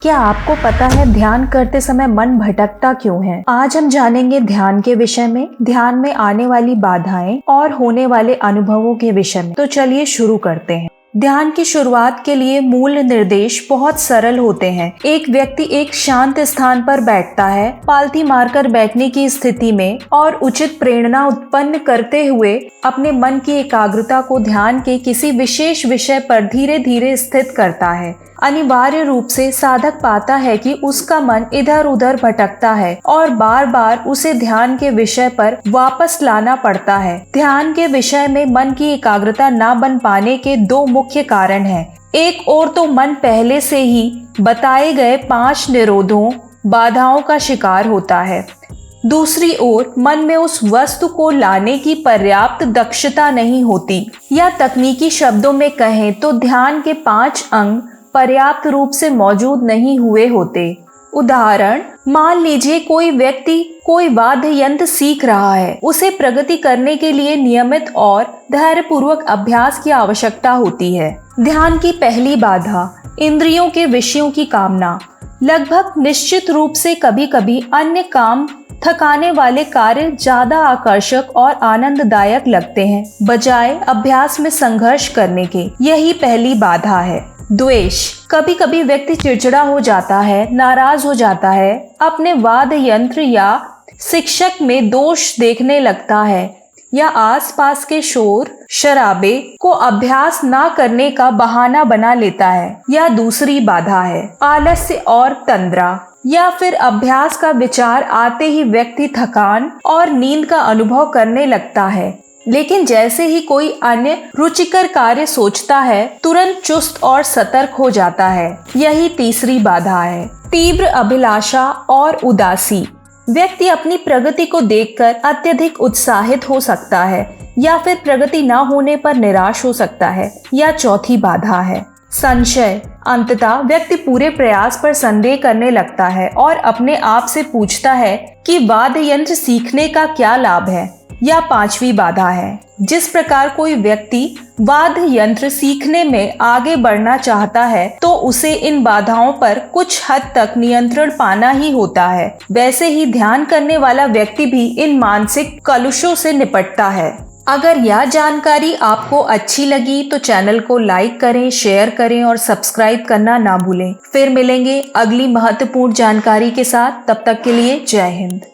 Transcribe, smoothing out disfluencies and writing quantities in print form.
क्या आपको पता है ध्यान करते समय मन भटकता क्यों है? आज हम जानेंगे ध्यान के विषय में, ध्यान में आने वाली बाधाएं और होने वाले अनुभवों के विषय में। तो चलिए शुरू करते हैं। ध्यान की शुरुआत के लिए मूल निर्देश बहुत सरल होते हैं। एक व्यक्ति एक शांत स्थान पर बैठता है, पालथी मारकर बैठने की स्थिति में और उचित प्रेरणा उत्पन्न करते हुए अपने मन की एकाग्रता को ध्यान के किसी विशेष विषय पर धीरे धीरे स्थित करता है। अनिवार्य रूप से साधक पाता है कि उसका मन इधर उधर भटकता है और बार बार उसे ध्यान के विषय पर वापस लाना पड़ता है। ध्यान के विषय में मन की एकाग्रता न बन पाने के दो मुख्य कारण हैं। एक ओर तो मन पहले से ही बताए गए 5 निरोधों, बाधाओं का शिकार होता है। दूसरी ओर मन में उस वस्तु को लाने की पर्याप्त दक्षता नहीं होती, या तकनीकी शब्दों में कहें तो ध्यान के 5 अंग पर्याप्त रूप से मौजूद नहीं हुए होते। उदाहरण, मान लीजिए कोई व्यक्ति कोई वाद्य यंत्र सीख रहा है। उसे प्रगति करने के लिए नियमित और धैर्यपूर्वक अभ्यास की आवश्यकता होती है। ध्यान की पहली बाधा, इंद्रियों के विषयों की कामना। लगभग निश्चित रूप से कभी कभी अन्य काम, थकाने वाले कार्य ज्यादा आकर्षक और आनंददायक लगते हैं बजाय अभ्यास में संघर्ष करने के। यही पहली बाधा है। द्वेष, कभी कभी व्यक्ति चिड़चिड़ा हो जाता है, नाराज हो जाता है, अपने वाद्य यंत्र या शिक्षक में दोष देखने लगता है, या आसपास के शोर शराबे को अभ्यास ना करने का बहाना बना लेता है। या दूसरी बाधा है आलस्य और तंद्रा, या फिर अभ्यास का विचार आते ही व्यक्ति थकान और नींद का अनुभव करने लगता है, लेकिन जैसे ही कोई अन्य रुचिकर कार्य सोचता है तुरंत चुस्त और सतर्क हो जाता है। यही तीसरी बाधा है तीव्र अभिलाषा और उदासी। व्यक्ति अपनी प्रगति को देखकर अत्यधिक उत्साहित हो सकता है, या फिर प्रगति न होने पर निराश हो सकता है। या चौथी बाधा है संशय। अंततः व्यक्ति पूरे प्रयास पर संदेह करने लगता है और अपने आप से पूछता है कि वाद्य यंत्र सीखने का क्या लाभ है। या पांचवी बाधा है, जिस प्रकार कोई व्यक्ति वाद्य यंत्र सीखने में आगे बढ़ना चाहता है तो उसे इन बाधाओं पर कुछ हद तक नियंत्रण पाना ही होता है, वैसे ही ध्यान करने वाला व्यक्ति भी इन मानसिक कलुषों से निपटता है। अगर यह जानकारी आपको अच्छी लगी तो चैनल को लाइक करें, शेयर करें और सब्सक्राइब करना ना भूलें। फिर मिलेंगे अगली महत्वपूर्ण जानकारी के साथ। तब तक के लिए जय हिंद।